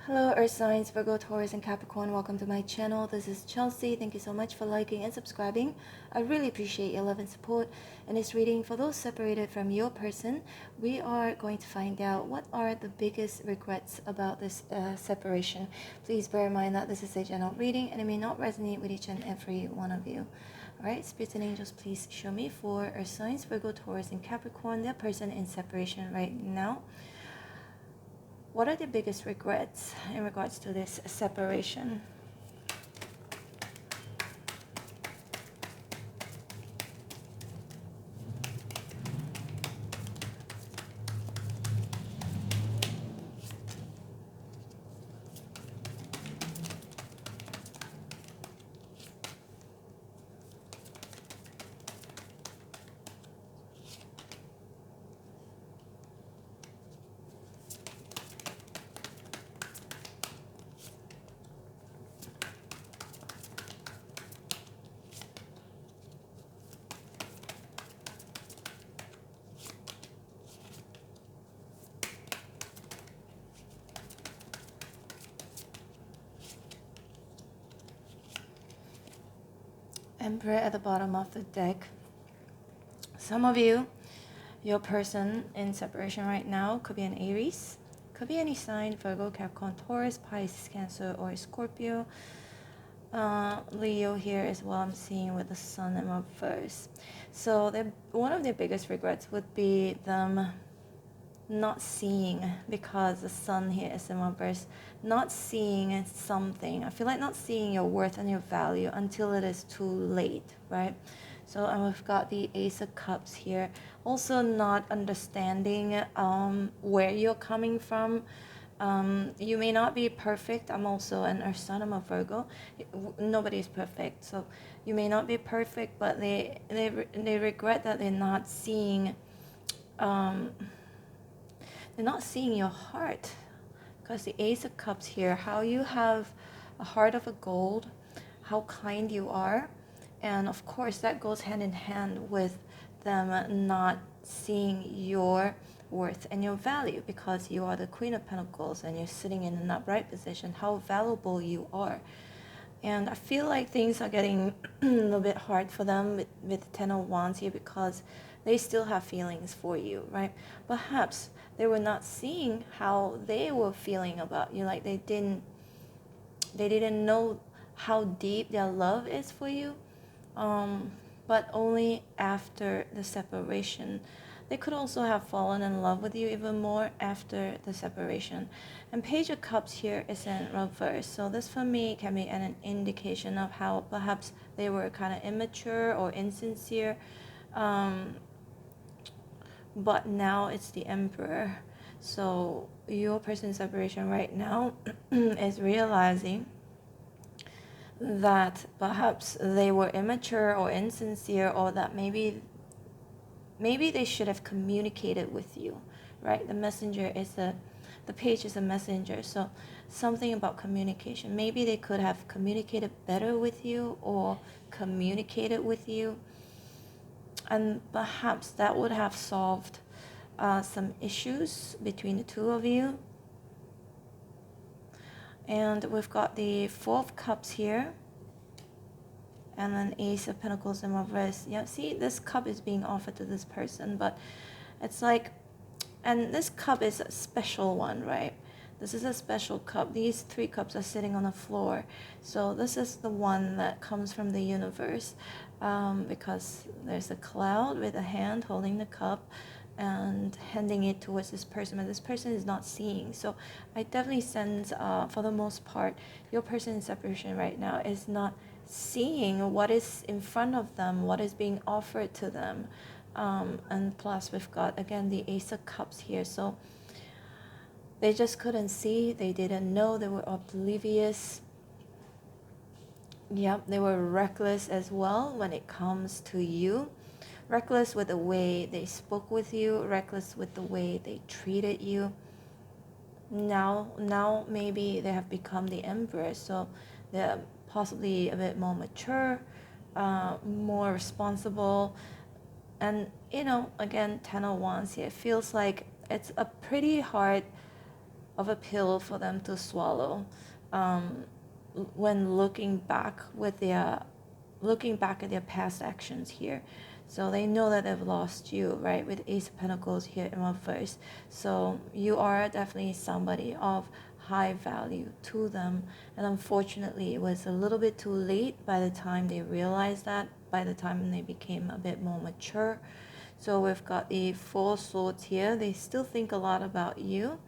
Hello Earth signs, Virgo, Taurus, and Capricorn. Welcome to my channel. This is Chelsea. Thank you so much for liking and subscribing. I really appreciate your love and support. In this reading, for those separated from your person, we are going to find out what are the biggest regrets about this separation. Please bear in mind that this is a general reading and it may not resonate with each and every one of you. Alright, spirits and angels, please show me for Earth signs, Virgo, Taurus, and Capricorn, their person in separation right now. What are the biggest regrets in regards to this separation? Emperor at the bottom of the deck. Some of you, your person in separation right now could be an Aries, could be any sign: Virgo, Capricorn, Taurus, Pisces, Cancer, or Scorpio. Leo here as well, I'm seeing with the sun in reverse. So one of their biggest regrets would be them not seeing, because the sun here is in reverse, not seeing something. I feel like not seeing your worth and your value until it is too late, right? So we've got the Ace of Cups here. Also not understanding where you're coming from. You may not be perfect. I'm also an Earth sign, I'm a Virgo. Nobody's perfect. So you may not be perfect, but they regret that they're not seeing your heart, because the Ace of Cups here, how you have a heart of a gold, how kind you are, and of course that goes hand in hand with them not seeing your worth and your value, because you are the Queen of Pentacles and you're sitting in an upright position, how valuable you are. And I feel like things are getting a little bit hard for them with Ten of Wands here, because they still have feelings for you, right? Perhaps they were not seeing how they were feeling about you, like they didn't know how deep their love is for you, but only after the separation. They could also have fallen in love with you even more after the separation. And Page of Cups here is in reverse. So this for me can be an indication of how perhaps they were kind of immature or insincere. But now it's the Emperor. So your person's separation right now is realizing that perhaps they were immature or insincere, or that maybe they should have communicated with you, right? The messenger is the page is a messenger, so something about communication. Maybe they could have communicated better with you or communicated with you, and perhaps that would have solved some issues between the two of you. And we've got the Four of Cups here, and then Ace of Pentacles in reverse. Yeah, see, this cup is being offered to this person, but it's like, and this cup is a special one, right? This is a special cup. These three cups are sitting on the floor. So this is the one that comes from the universe, because there's a cloud with a hand holding the cup and handing it towards this person, but this person is not seeing. So I definitely sense, for the most part, your person in separation right now is not seeing what is in front of them, what is being offered to them. And plus we've got again the Ace of Cups here. So they just couldn't see, they didn't know, they were oblivious. Yep, they were reckless as well when it comes to you. Reckless with the way they spoke with you, reckless with the way they treated you. Now maybe they have become the Emperor, so they're possibly a bit more mature, more responsible. And again, Ten of Wands here, it feels like it's a pretty hard of a pill for them to swallow when looking back at their past actions here. So they know that they've lost you, right, with Ace of Pentacles here in reverse. So you are definitely somebody of high value to them, and unfortunately it was a little bit too late by the time they realized that, by the time they became a bit more mature. So we've got the Four of Swords here. They still think a lot about you.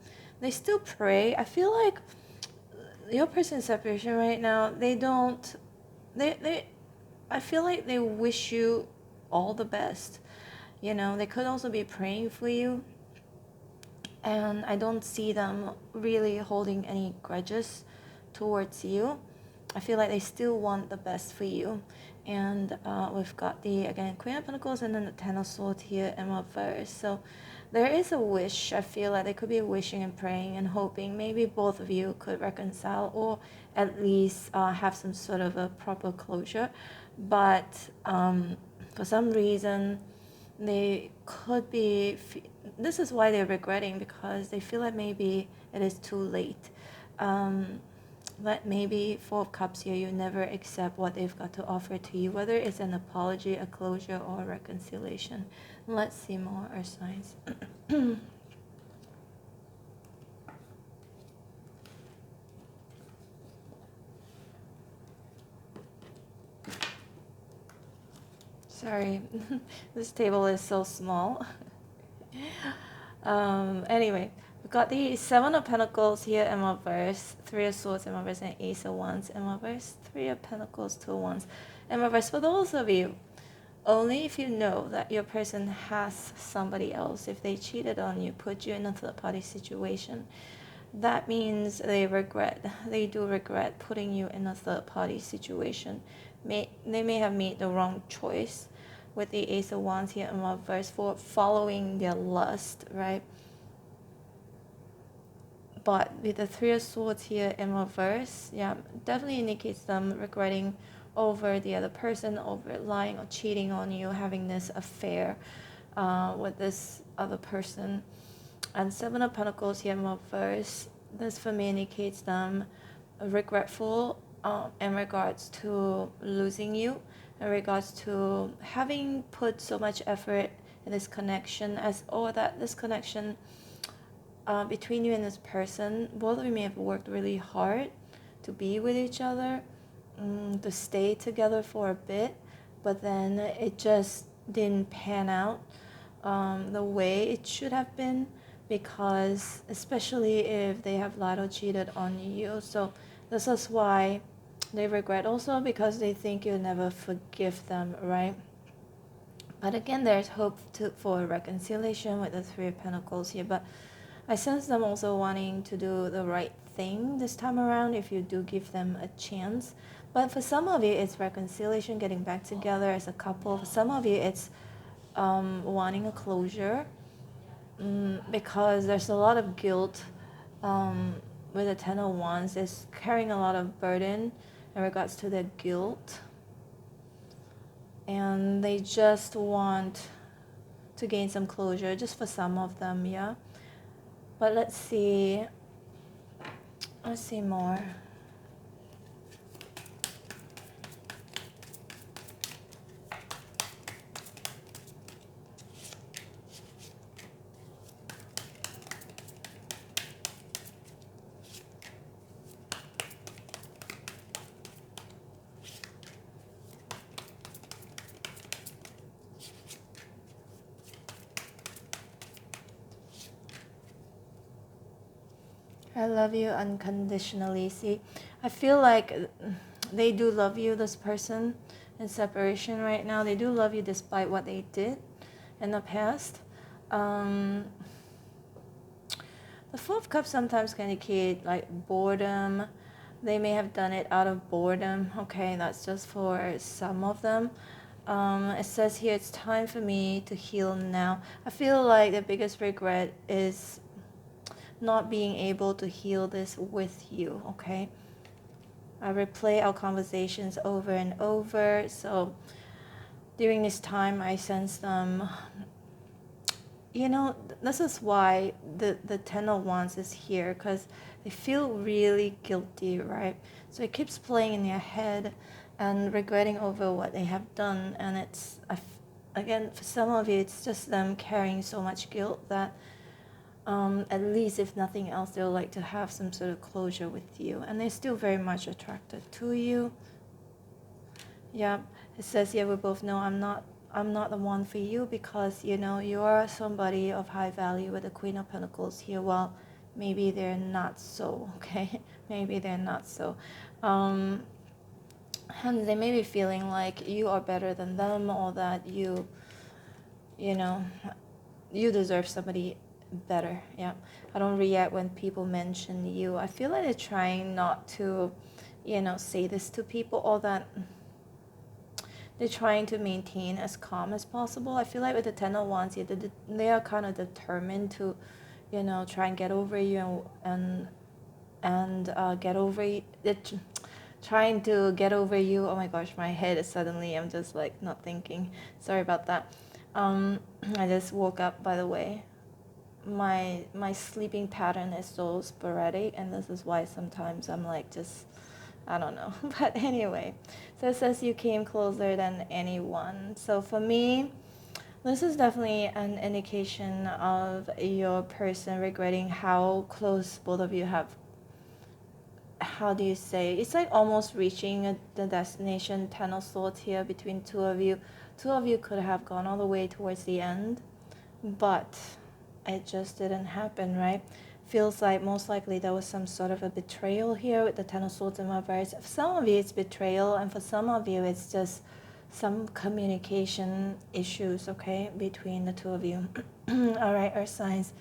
They still pray. I feel like your person's separation right now, I feel like they wish you all the best. You know, they could also be praying for you. And I don't see them really holding any grudges towards you. I feel like they still want the best for you. And we've got the, again, Queen of Pentacles and then the Ten of Swords here in reverse. So there is a wish. I feel like they could be wishing and praying and hoping maybe both of you could reconcile, or at least have some sort of a proper closure. But for some reason, they could be, this is why they're regretting, because they feel like maybe it is too late. But maybe Four of Cups here, you never accept what they've got to offer to you, whether it's an apology, a closure, or a reconciliation. Let's see more earth signs. Sorry, this table is so small. Anyway, we've got the Seven of Pentacles here in reverse, Three of Swords in reverse, and Ace of Wands in reverse, Three of Pentacles, Two of Wands in reverse. For those of you, only if you know that your person has somebody else, if they cheated on you, put you in a third-party situation, that means they do regret putting you in a third-party situation. They may have made the wrong choice with the Ace of Wands here in reverse for following their lust, right? But with the Three of Swords here in reverse, yeah, definitely indicates them regretting over the other person, over lying or cheating on you, having this affair with this other person. And Seven of Pentacles here in reverse, this for me indicates them regretful in regards to losing you, in regards to having put so much effort in this connection, that this connection between you and this person, both of you may have worked really hard to be with each other, to stay together for a bit, but then it just didn't pan out the way it should have been, because especially if they have lied or cheated on you. So this is why they regret, also because they think you'll never forgive them, right? But again, there's hope for reconciliation with the Three of Pentacles here. But I sense them also wanting to do the right thing this time around if you do give them a chance. But for some of you, it's reconciliation, getting back together as a couple. For some of you, it's wanting a closure, because there's a lot of guilt with the Ten of Wands. Is carrying a lot of burden in regards to their guilt, and they just want to gain some closure, just for some of them, yeah. But let's see more. I love you unconditionally. See, I feel like they do love you, this person in separation right now. They do love you despite what they did in the past. The Four of Cups sometimes can indicate like boredom. They may have done it out of boredom. Okay, that's just for some of them. It says here, it's time for me to heal now. I feel like the biggest regret is not being able to heal this with you, okay? I replay our conversations over and over. So during this time, I sense them you know, this is why the Ten of Wands is here, because they feel really guilty, right? So it keeps playing in their head and regretting over what they have done. And it's, again, for some of you, it's just them carrying so much guilt that at least if nothing else, they'll like to have some sort of closure with you. And they're still very much attracted to you. Yeah, it says here we both know I'm not the one for you, because you know you are somebody of high value with the Queen of Pentacles here. Well, maybe they're not so, okay? Maybe they're not so. And they may be feeling like you are better than them, or that you know, you deserve somebody better. Yeah, I don't react when people mention you. I feel like they're trying not to, you know, say this to people, or that they're trying to maintain as calm as possible. I feel like with the Ten of Wands, they are kind of determined to, you know, try and get over you and get over it. Trying to get over you. Oh my gosh, my head is suddenly, I'm just like not thinking. Sorry about that. I just woke up, by the way. My sleeping pattern is so sporadic, and this is why sometimes I'm like just, I don't know. But anyway, so it says you came closer than anyone. So for me, this is definitely an indication of your person regretting how close both of you have, how do you say, it's like almost reaching the destination. Ten of Swords here between two of you. Two of you could have gone all the way towards the end, but it just didn't happen, right? Feels like most likely there was some sort of a betrayal here with the Ten of Swords in reverse. For some of you it's betrayal, and for some of you it's just some communication issues, okay, between the two of you. All right, Earth signs.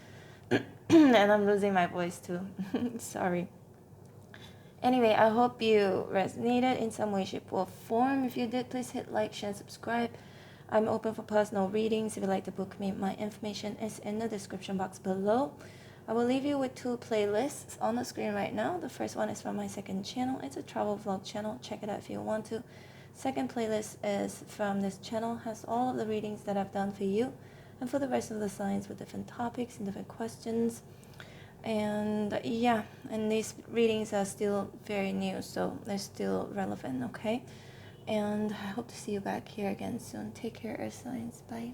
And I'm losing my voice too. Sorry. Anyway, I hope you resonated in some way, shape, or form. If you did, please hit like, share, subscribe. I'm open for personal readings. If you'd like to book me, my information is in the description box below. I will leave you with two playlists on the screen right now. The first one is from my second channel. It's a travel vlog channel. Check it out if you want to. Second playlist is from this channel. Has all of the readings that I've done for you and for the rest of the signs, with different topics and different questions. And yeah, and these readings are still very new, so they're still relevant, okay? And I hope to see you back here again soon. Take care, Earth signs. Bye.